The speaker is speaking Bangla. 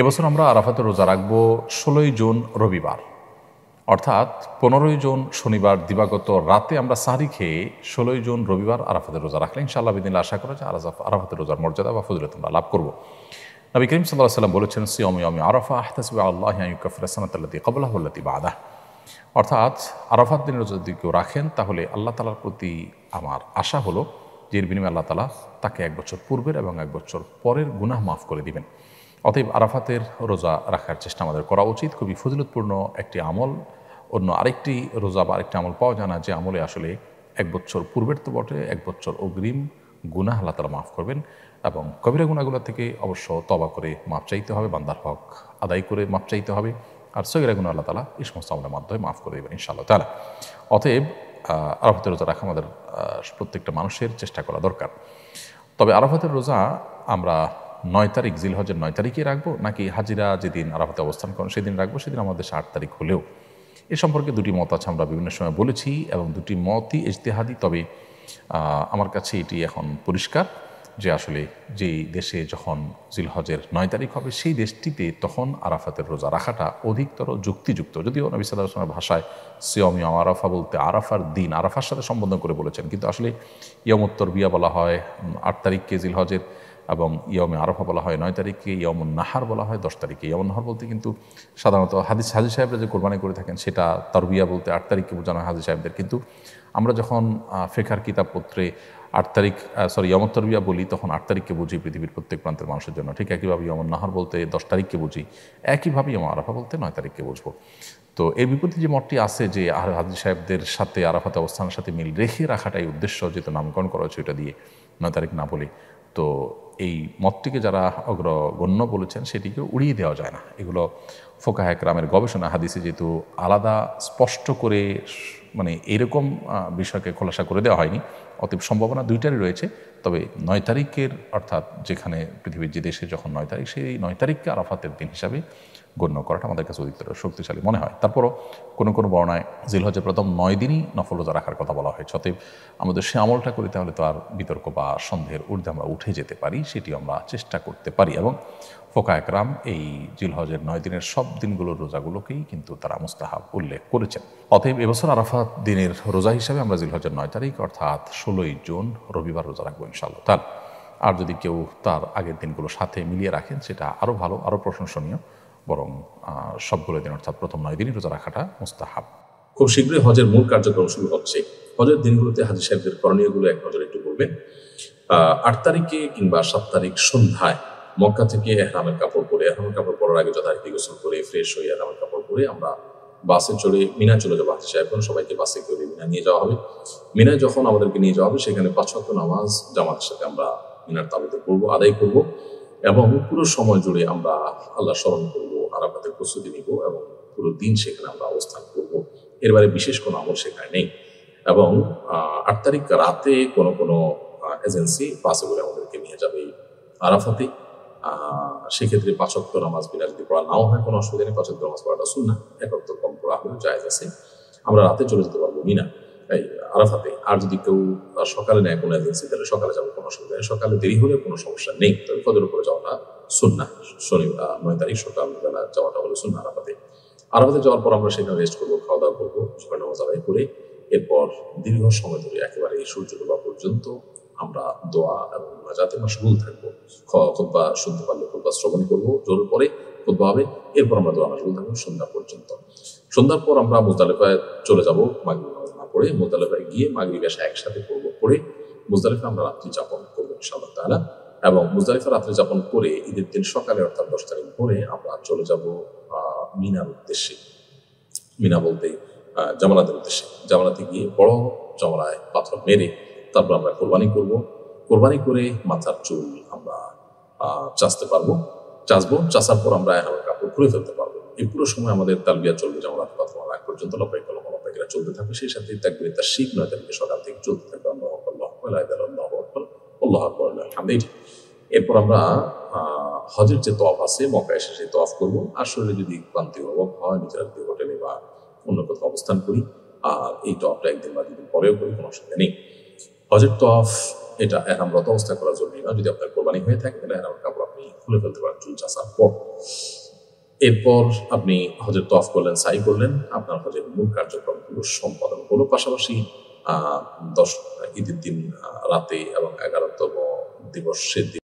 এবছর আমরা আরাফাতের রোজা রাখবো 16ই জুন রবিবার, অর্থাৎ 15ই জুন শনিবার দিবাগত রাতে আমরা সাহরি খেয়ে 16ই জুন রবিবার আরাফাতের রোজা রাখলে ইনশাআল্লাহ বিদিন আশা করা যায় আরাফাতের রোজার মর্যাদা বা ফজিলত আমরা লাভ করবো। নবী করিম সাল্লাল্লাহু আলাইহি ওয়াসাল্লাম বলেছেন, সিয়ামু ইয়াউমি আরাফা আহতাসিবু আল্লাহি আন ইউকাফিরা সানাতাল্লাতী ক্বাবলাহু ওয়াল্লাতী বা'দাহু। অর্থাৎ আরাফাত দিনের রোজা যদি কেউ রাখেন তাহলে আল্লাহ তাআলার প্রতি আমার আশা হলো যে এর বিনিময়ে আল্লাহ তাআলা তাকে 1 বছর পূর্বের এবং 1 বছর পরের গুনাহ মাফ করে দিবেন। অতএব আরাফাতের রোজা রাখার চেষ্টা আমাদের করা উচিত। খুবই ফজিলতপূর্ণ একটি আমল। অন্য আরেকটি রোজা বা আরেকটি আমল পাওয়া যায় না যে আমলে আসলে 1 বছর পূর্বের তো বটে, 1 বছর অগ্রিম গুনাহ আল্লাহ তাআলা মাফ করবেন এবং কবিরা গুনাহগুলো থেকে অবশ্য তওবা করে মাফ চাইতে হবে, বান্দার হক আদায় করে মাফ চাইতে হবে। আর সগীরা গুনাহ আল্লাহ তাআলা এই সমস্ত আমলের মাধ্যমে মাফ করে দেবেন ইনশাআল্লাহ তাআলা। অতএব আরাফাতের রোজা রাখা আমাদের প্রত্যেকটা মানুষের চেষ্টা করা দরকার। তবে আরাফাতের রোজা আমরা 9 তারিখ জিলহজের 9 তারিখে রাখবো নাকি হাজিরা যেদিন আরাফাতে অবস্থান করেন সেদিন রাখবো, সেদিন আমাদের 8 তারিখ হলেও, এ সম্পর্কে দুটি মত আছে, আমরা বিভিন্ন সময় বলেছি এবং দুটি মতই ইজতিহাদি। তবে আমার কাছে এটি এখন পরিষ্কার যে আসলে যেই দেশে যখন জিলহজের 9 তারিখ হবে সেই দেশটিতে তখন আরাফাতের রোজা রাখাটা অধিকতর যুক্তিযুক্ত। যদিও নবী সাল্লাল্লাহু আলাইহি ওয়াসাল্লামের ভাষায় সিয়াম ইয়াউম আরাফা বলতে আরাফার দিন, আরাফার সাথে সম্বোধন করে বলেছেন, কিন্তু আসলে ইয়াউমুত তারবিয়া বলা হয় 8 তারিখকে জিলহজের, এবং ইয়াউমে আরাফা বলা হয় 9 তারিখকে, ইয়াউমুন নাহার বলা হয় 10 তারিখে। ইয়াউমুন নাহার বলতে কিন্তু সাধারণত হাজি সাহেবরা যে কোরবানি করে থাকেন সেটা তারবিয়া বলতে 8 তারিখকে বোঝানো হয় হাজি সাহেবদের, কিন্তু আমরা যখন ফিকহের কিতাবপত্রে 8 তারিখ ইয়াউমুত তারবিয়া বলি তখন 8 তারিখকে বুঝি পৃথিবীর প্রত্যেক প্রান্তের মানুষের জন্য। ঠিক একইভাবে ইয়াউমুন নাহার বলতে 10 তারিখকে বুঝি, একইভাবে ইয়াউম আরাফা বলতে 9 তারিখকে বুঝবো। তো এর বিপরীতে যে মতটি আছে যে হাজি সাহেবদের সাথে আরাফাতে অবস্থানের সাথে মিল রেখে রাখাটাই উদ্দেশ্য, যেহেতু নামকরণ করা হয়েছে ওইটা দিয়ে 9 তারিখ না বলে, তো এই মতটিকে যারা অগ্রগণ্য বলেছেন সেটিকে উড়িয়ে দেওয়া যায় না। এগুলো ফোকাহে কেরামের গবেষণা, হাদিসে যেহেতু আলাদা স্পষ্ট করে মানে এরকম বিষয়কে খোলাসা করে দেওয়া হয়নি, অতএব সম্ভাবনা দুইটারই রয়েছে। তবে 9 তারিখের অর্থাৎ যেখানে পৃথিবীর যে দেশে যখন 9 তারিখ, সেই 9 তারিখকে আরাফাতের দিন হিসাবে গণ্য করাটা আমাদের কাছে অধিকতর শক্তিশালী মনে হয়। তারপরও কোনো কোনো বর্ণায় জিলহজের প্রথম 9 দিনই নফল রোজা রাখার কথা বলা হয়েছে। অতএব আমাদের সে আমলটা করি তাহলে তো আর বিতর্ক বা সন্দেহের ঊর্ধ্বে আমরা উঠে যেতে পারি, সেটি আমরা চেষ্টা করতে পারি। এবং ফোকায়ে কেরাম এই জিলহজের 9 দিনের সব দিনগুলোর রোজাগুলোকেই কিন্তু তারা মুস্তাহাব উল্লেখ করেছেন। অতএব এবছর আরাফাত দিনের রোজা হিসাবে আমরা জিলহজের 9 তারিখ অর্থাৎ 16ই জুন রবিবার রোজা রাখবো ইনশাআল্লাহ তাআলা। আর যদি কেউ তার আগের দিনগুলো সাথে মিলিয়ে রাখেন সেটা আরও ভালো, আরও প্রশংসনীয়। বরং সবগুলো দিন অর্থাৎ প্রথম 9 দিনই রোজা রাখাটা মুস্তাহাব। খুব শীঘ্রই হজের মূল কার্যক্রম শুরু হচ্ছে। হজের দিনগুলোতে হাজী সাহেবদের করণীয়গুলো এক নজরে একটু বলবেন। 8 তারিখে কিংবা 7 তারিখ সন্ধ্যায় মক্কা থেকে এহরামের কাপড় পরে, এহরামের কাপড় পরার আগে যথারীতি গোসল করে ফ্রেশ হয়ে এহরামের কাপড় পরে আমরা বাসে চড়ে মিনা চলে যাবো। হাজী সাহেবগণ সবাইকে বাসে করে মিনা নিয়ে যাওয়া হবে। মিনায় যখন আমাদেরকে নিয়ে যাওয়া হবে সেখানে 5 ওয়াক্ত নামাজ জামাতের সাথে আমরা মিনার তাবুতে পড়বো, আদায় করব এবং পুরো সময় জুড়ে আমরা আল্লাহ স্মরণ করবো, আরাফাতের প্রস্তুতি নিব এবং পুরো দিন সেখানে আমরা অবস্থান করব। এর বাইরে বিশেষ কোনো আমল সেখানে নেই। এবং 8 তারিখ রাতে কোনো এজেন্সি বাসে করে আমাদেরকে নিয়ে যাবে আরাফাতে। সেক্ষেত্রে 5 ওয়াক্ত নামাজ বিনা যদি পড়া নাও হয় কোনো অসুবিধা নেই, 5 ওয়াক্ত নামাজ পড়াটা সুন্নাহ, 1 ওয়াক্ত কম পড়া হলেও জায়েজ আছে। আমরা রাতে চলে যেতে পারবো মিনা এই আরাফাতে। আর যদি কেউ সকালে নেয় কোনো এজেন্সি তাহলে সকালে যাবো, কোনো অসুবিধা নেই। সকালে দেরি হলে কোনো সমস্যা নেই, তবে ফজর করে যাওয়াটা সুন্নাহ। 9 তারিখ সকালবেলা যাওয়াটা হলো সুন্নাহ আরাফাতে। আরাফাতে যাওয়ার পর আমরা সেখানে রেস্ট করবো, খাওয়া দাওয়া করবো, জোহর নামাজ আদায় করে এরপর দীর্ঘ সময় ধরে একেবারে সূর্য ডোবা পর্যন্ত আমরা দোয়া এবং মুনাজাতে মাশগুল থাকবো। খুতবা শুনতে পারলে খুতবা শ্রবণ করবো, জোহরের পরে খুতবা হবে, এরপর আমরা দোয়া মাশগুল থাকবো সন্ধ্যা পর্যন্ত। সন্ধ্যার পর আমরা মুজদালিফায় চলে যাবো মাগরিব নামাজ না পড়ে। মুজদালিফায় গিয়ে মাগরিব এশা একসাথে পড়বো, পড়ে মুজদালিফায় আমরা রাত্রি যাপন করবো ইনশাআল্লাহ তাআলা। এবং মুজদালিফা রাত্রি যাপন করে ঈদের দিন সকালে অর্থাৎ 10 তারিখ ভোরে আমরা চলে যাব মিনার উদ্দেশ্যে। মিনা বলতে জামালাতের উদ্দেশ্যে। জামালাতে গিয়ে বড় জামালায় পাথর মেরে তারপর আমরা কোরবানি করব। কোরবানি করে মাথার চুল আমরা চাচবো। চাচার পর আমরা এহরামের কাপড় খুলে ফেলতে পারবো। এই পুরো সময় আমাদের তালবিয়া চলবে, জামালাত পাথর আগ পর্যন্ত লব্বাইক আল্লাহুম্মা লব্বাইক চলতে থাকবে। সেই সাথে তাকবীরে তাশরিক 9 তারিখে সকাল থেকে চলতে থাকবে। আল্লাহু আকবার, আল্লাহু আকবার, লা ইলাহা ইল্লাল্লাহু আকবার, আল্লাহু আকবার, আলহামদুলিল্লাহ। এরপর আমরা হজের যে তওয়াফ আছে মক্কা এসে সেই তওয়াফ করবো। আর শরীরে যদি ক্লান্তি অনুভব হয় নিজেরা যদি হোটেলে বা অন্য কোথাও অবস্থান করি আর এই তওয়াফটা একদিন বা দুদিন পরেও করি, কোনো অসুবিধা নেই। হজের তওয়াফ এটা এহরামরত অবস্থায় করা জরুরি না। যদি আপনার কোরবানি হয়ে থাকে তাহলে এহরামের কাপড় আপনি খুলে ফেলতে পারেন চুল চাষার পর। এরপর আপনি হজের তওয়াফ করলেন, সাই করলেন, আপনার হজের মূল কার্যক্রমগুলো সম্পাদন হলো। পাশাপাশি 10 ঈদের দিন রাতে এবং 11তম দিবসের দিন